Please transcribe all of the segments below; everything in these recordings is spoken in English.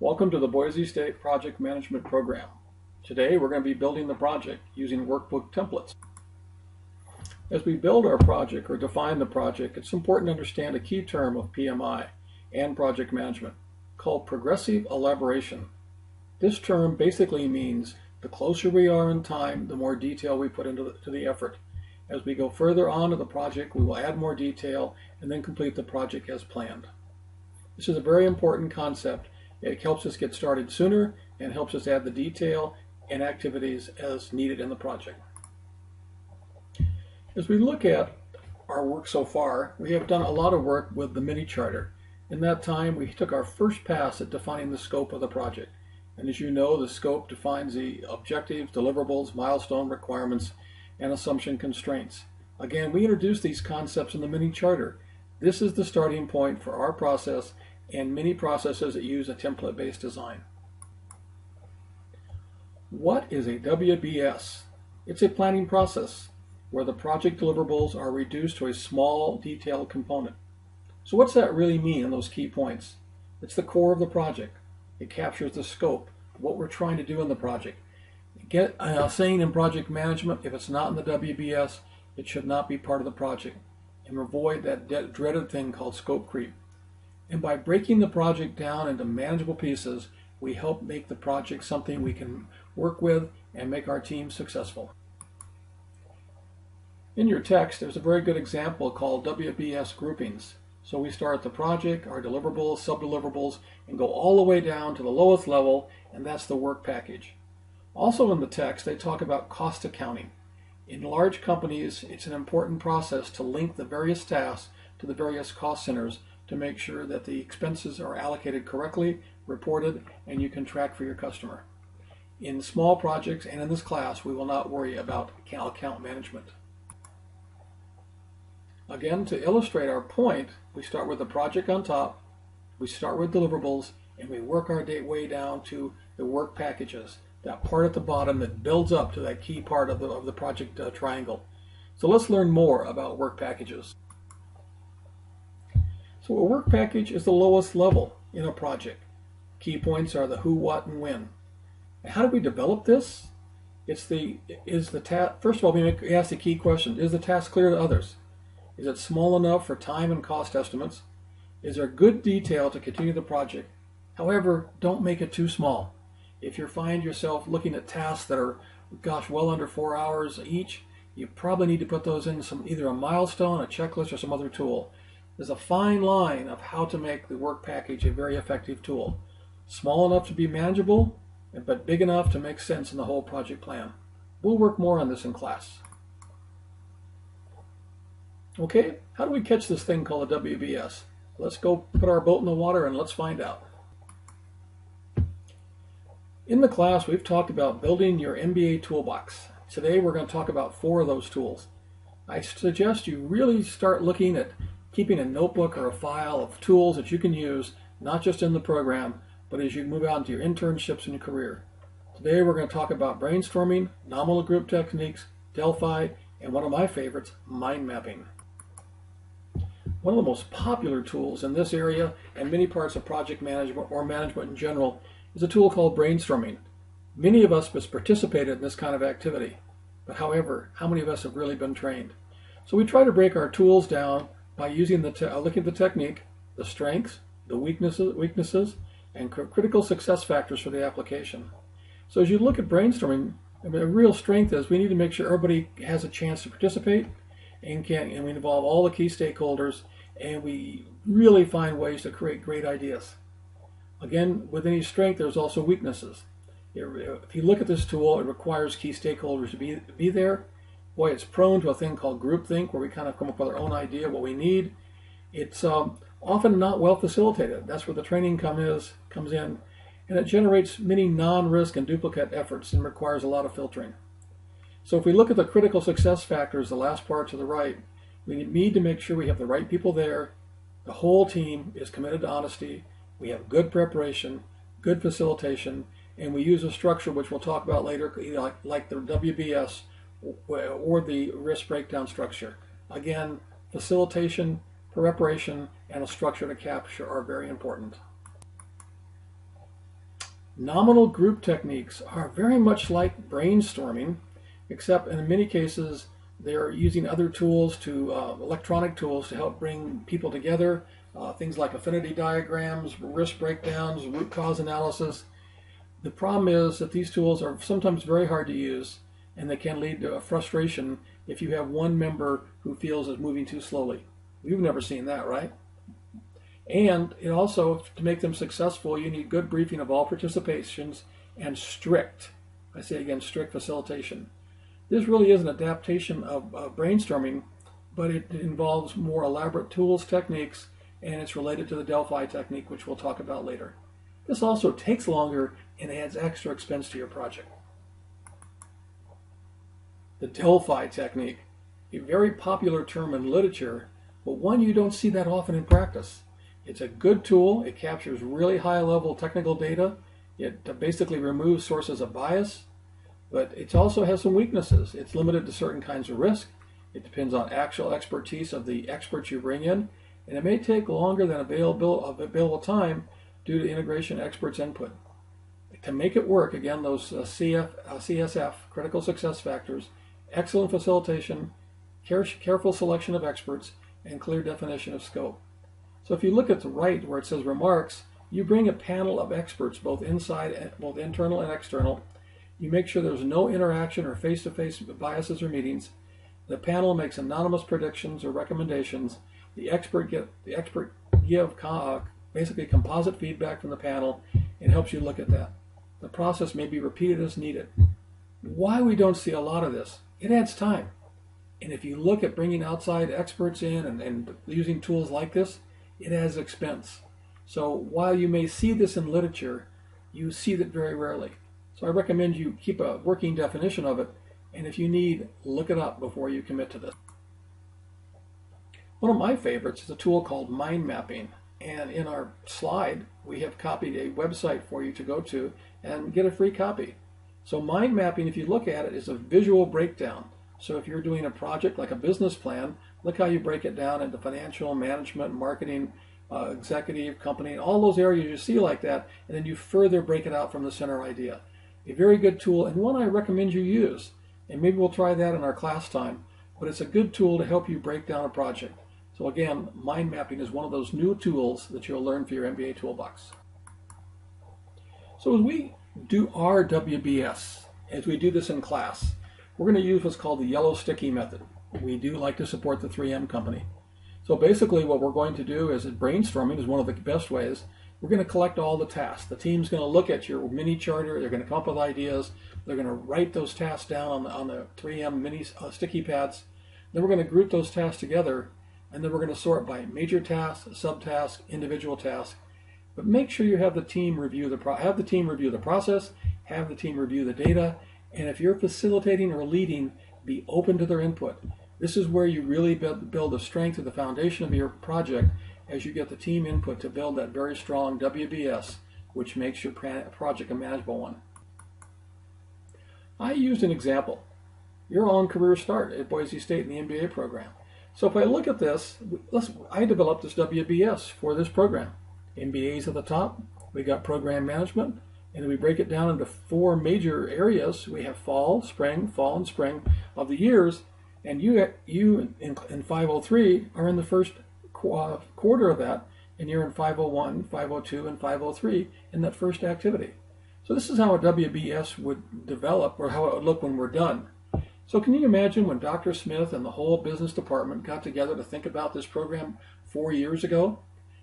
Welcome to the Boise State Project Management Program. Today we're going to be building the project using workbook templates. As we build our project or define the project, it's important to understand a key term of PMI and project management called progressive elaboration. This term basically means the closer we are in time, the more detail we put into the effort. As we go further on to the project, we will add more detail and then complete the project as planned. This is a very important concept. It helps us get started sooner and helps us add the detail and activities as needed in the project. As we look at our work so far, we have done a lot of work with the mini charter. In that time, we took our first pass at defining the scope of the project. And as you know, the scope defines the objectives, deliverables, milestone requirements, and assumption constraints. Again, we introduced these concepts in the mini charter. This is the starting point for our process and many processes that use a template-based design. What is a WBS? It's a planning process where the project deliverables are reduced to a small, detailed component. So what's that really mean in those key points? It's the core of the project. It captures the scope, what we're trying to do in the project. Saying in project management, if it's not in the WBS, it should not be part of the project. And avoid that dreaded thing called scope creep. And by breaking the project down into manageable pieces, we help make the project something we can work with and make our team successful. In your text, there's a very good example called WBS groupings. So we start at the project, our deliverables, sub-deliverables, and go all the way down to the lowest level, and that's the work package. Also in the text, they talk about cost accounting. In large companies, it's an important process to link the various tasks to the various cost centers to make sure that the expenses are allocated correctly, reported, and you can track for your customer. In small projects and in this class, we will not worry about account management. Again, to illustrate our point, we start with the project on top, we start with deliverables, and we work our way down to the work packages, that part at the bottom that builds up to that key part of the project triangle. So let's learn more about work packages. So a work package is the lowest level in a project. Key points are the who, what, and when. And how do we develop this? First of all, we ask the key question: is the task clear to others? Is it small enough for time and cost estimates? Is there good detail to continue the project? However, don't make it too small. If you find yourself looking at tasks that are, well under 4 hours each, you probably need to put those in either a milestone, a checklist, or some other tool. There's a fine line of how to make the work package a very effective tool. Small enough to be manageable, but big enough to make sense in the whole project plan. We'll work more on this in class. Okay, how do we catch this thing called a WBS? Let's go put our boat in the water and let's find out. In the class, we've talked about building your MBA toolbox. Today, we're going to talk about 4 of those tools. I suggest you really start looking at keeping a notebook or a file of tools that you can use, not just in the program, but as you move out into your internships and your career. Today, we're going to talk about brainstorming, nominal group techniques, Delphi, and one of my favorites, mind mapping. One of the most popular tools in this area and many parts of project management or management in general is a tool called brainstorming. Many of us have participated in this kind of activity, but however, how many of us have really been trained? So we try to break our tools down by using looking at the technique, the strengths, the weaknesses, and critical success factors for the application. So as you look at brainstorming, a real strength is we need to make sure everybody has a chance to participate and we involve all the key stakeholders, and we really find ways to create great ideas. Again, with any strength, there's also weaknesses. If you look at this tool, it requires key stakeholders to be there. Boy, it's prone to a thing called groupthink, where we kind of come up with our own idea of what we need. It's often not well facilitated. That's where the training comes in, and it generates many non-risk and duplicate efforts and requires a lot of filtering. So if we look at the critical success factors, the last part to the right, we need to make sure we have the right people there, the whole team is committed to honesty, we have good preparation, good facilitation, and we use a structure which we'll talk about later, like the WBS or the risk breakdown structure. Again, facilitation, preparation, and a structure to capture are very important. Nominal group techniques are very much like brainstorming, except in many cases they're using other tools to electronic tools to help bring people together, things like affinity diagrams, risk breakdowns, root cause analysis. The problem is that these tools are sometimes very hard to use, and they can lead to a frustration if you have one member who feels is moving too slowly. We've never seen that, right? And it also, to make them successful, you need good briefing of all participations and strict, I say again, strict facilitation. This really is an adaptation of brainstorming, but it involves more elaborate tools, techniques, and it's related to the Delphi technique, which we'll talk about later. This also takes longer and adds extra expense to your project. The Delphi technique, a very popular term in literature, but one you don't see that often in practice. It's a good tool. It captures really high-level technical data. It basically removes sources of bias, but it also has some weaknesses. It's limited to certain kinds of risk. It depends on actual expertise of the experts you bring in, and it may take longer than available time due to integration experts' input. To make it work, again, those CSF, critical success factors, excellent facilitation, careful selection of experts, and clear definition of scope. So if you look at the right where it says remarks, you bring a panel of experts, both internal and external. You make sure there's no interaction or face-to-face biases or meetings. The panel makes anonymous predictions or recommendations. The expert give basically composite feedback from the panel and helps you look at that. The process may be repeated as needed. Why we don't see a lot of this? It adds time. And if you look at bringing outside experts in and using tools like this, it has expense. So while you may see this in literature, you see it very rarely. So I recommend you keep a working definition of it, and if you need, look it up before you commit to this. One of my favorites is a tool called mind mapping, and in our slide we have copied a website for you to go to and get a free copy. So mind mapping, if you look at it, is a visual breakdown. So if you're doing a project like a business plan, look how you break it down into financial, management, marketing, executive, company, all those areas you see like that, and then you further break it out from the center idea. A very good tool, and one I recommend you use. And maybe we'll try that in our class time, but it's a good tool to help you break down a project. So again, mind mapping is one of those new tools that you'll learn for your MBA toolbox. So as we do our WBS, as we do this in class, we're going to use what's called the yellow sticky method. We do like to support the 3M company. So basically what we're going to do is, brainstorming is one of the best ways. We're going to collect all the tasks. The team's going to look at your mini charter. They're going to come up with ideas. They're going to write those tasks down on the 3M mini sticky pads. Then we're going to group those tasks together, and then we're going to sort by major tasks, subtasks, individual tasks. But make sure you have the team review the process, have the team review the data, and if you're facilitating or leading, be open to their input. This is where you really build the strength of the foundation of your project as you get the team input to build that very strong WBS, which makes your project a manageable one. I used an example. You're on Career Start at Boise State in the MBA program. So if I look at this, I developed this WBS for this program. MBA's at the top, we got program management, and then we break it down into 4 major areas. We have fall, and spring of the years, and you in 503 are in the first quarter of that, and you're in 501, 502, and 503 in that first activity. So this is how a WBS would develop, or how it would look when we're done. So can you imagine when Dr. Smith and the whole business department got together to think about this program 4 years ago?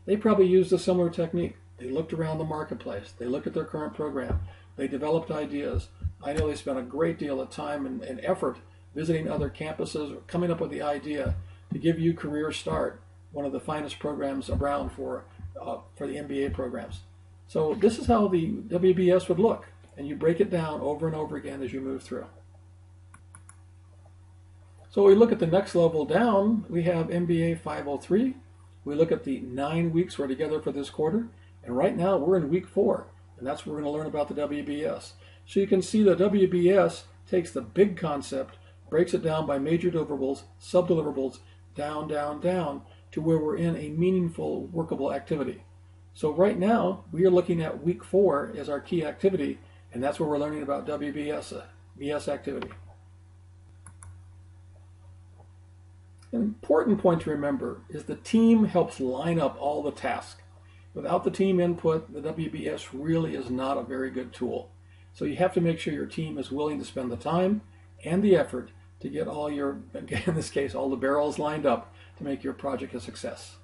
They probably used a similar technique. They looked around the marketplace. They looked at their current program. They developed ideas. I know they spent a great deal of time and effort visiting other campuses, or coming up with the idea to give you Career Start, one of the finest programs around for the MBA programs. So this is how the WBS would look, and you break it down over and over again as you move through. So we look at the next level down. We have MBA 503. We look at the 9 weeks we're together for this quarter, and right now we're in week 4, and that's where we're going to learn about the WBS. So you can see the WBS takes the big concept, breaks it down by major deliverables, sub-deliverables, down to where we're in a meaningful, workable activity. So right now, we are looking at week 4 as our key activity, and that's where we're learning about WBS, BS activity. An important point to remember is the team helps line up all the tasks. Without the team input, the WBS really is not a very good tool. So you have to make sure your team is willing to spend the time and the effort to get all your, in this case, all the barrels lined up to make your project a success.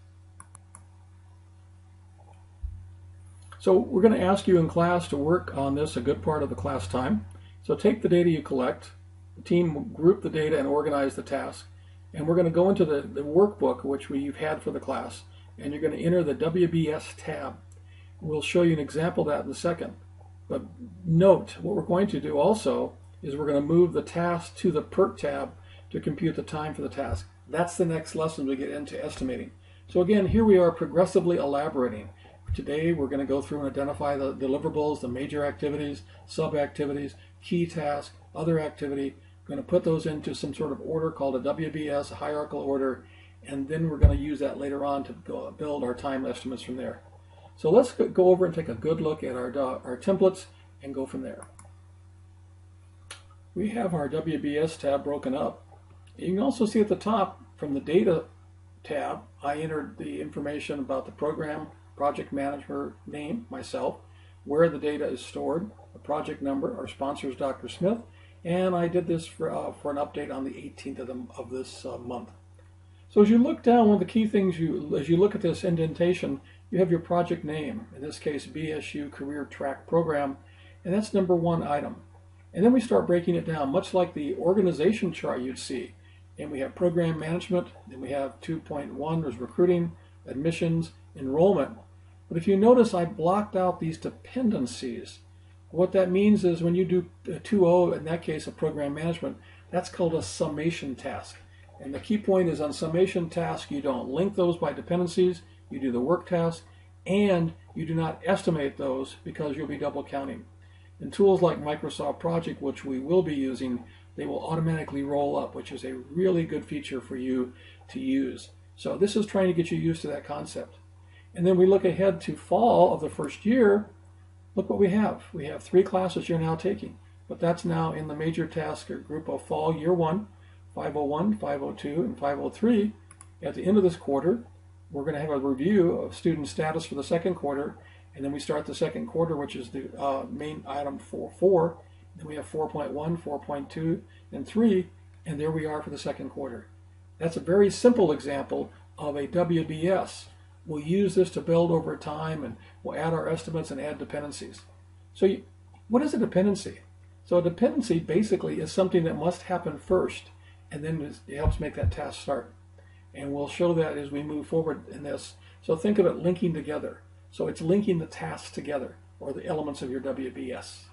So we're going to ask you in class to work on this a good part of the class time. So take the data you collect, the team will group the data and organize the task, and we're going to go into the workbook which you've had for the class, and you're going to enter the WBS tab. We'll show you an example of that in a second. But note, what we're going to do also is we're going to move the task to the PERT tab to compute the time for the task. That's the next lesson we get into estimating. So again, here we are progressively elaborating. Today we're going to go through and identify the deliverables, the major activities, sub-activities, key task, other activity. We're going to put those into some sort of order called a WBS, a hierarchical order, and then we're going to use that later on to build our time estimates from there. So let's go over and take a good look at our templates and go from there. We have our WBS tab broken up. You can also see at the top from the data tab, I entered the information about the program, project manager name, myself, where the data is stored, the project number, our sponsor is Dr. Smith, and I did this for an update on the 18th of this month. So as you look down, one of the key things as you look at this indentation, you have your project name, in this case BSU Career Track Program, and that's number 1 item. And then we start breaking it down, much like the organization chart you'd see. And we have program management, then we have 2.1, there's recruiting, admissions, enrollment. But if you notice, I blocked out these dependencies. What that means is when you do 2.0, in that case of program management, that's called a summation task. And the key point is on summation task, you don't link those by dependencies, you do the work task, and you do not estimate those because you'll be double counting. In tools like Microsoft Project, which we will be using, they will automatically roll up, which is a really good feature for you to use. So this is trying to get you used to that concept. And then we look ahead to fall of the first year. Look what we have. We have 3 classes you're now taking, but that's now in the major task or group of fall year 1, 501, 502, and 503. At the end of this quarter, we're going to have a review of student status for the second quarter, and then we start the second quarter, which is the main item for 4. Then we have 4.1, 4.2, and 3, and there we are for the second quarter. That's a very simple example of a WBS. We'll use this to build over time, and we'll add our estimates and add dependencies. So what is a dependency? So a dependency basically is something that must happen first, and then it helps make that task start. And we'll show that as we move forward in this. So think of it linking together. So it's linking the tasks together, or the elements of your WBS.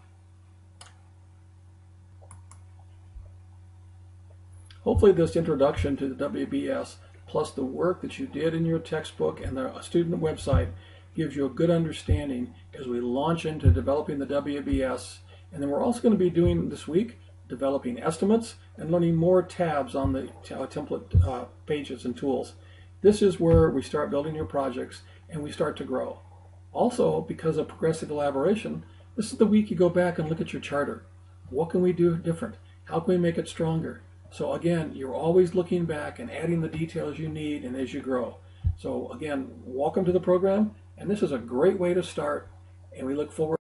Hopefully this introduction to the WBS, plus the work that you did in your textbook and the student website, gives you a good understanding as we launch into developing the WBS. And then we're also going to be doing this week developing estimates and learning more tabs on the template pages and tools. This is where we start building your projects and we start to grow. Also, because of progressive elaboration, this is the week you go back and look at your charter. What can we do different? How can we make it stronger? So again, you're always looking back and adding the details you need and as you grow. So again, welcome to the program, and this is a great way to start, and we look forward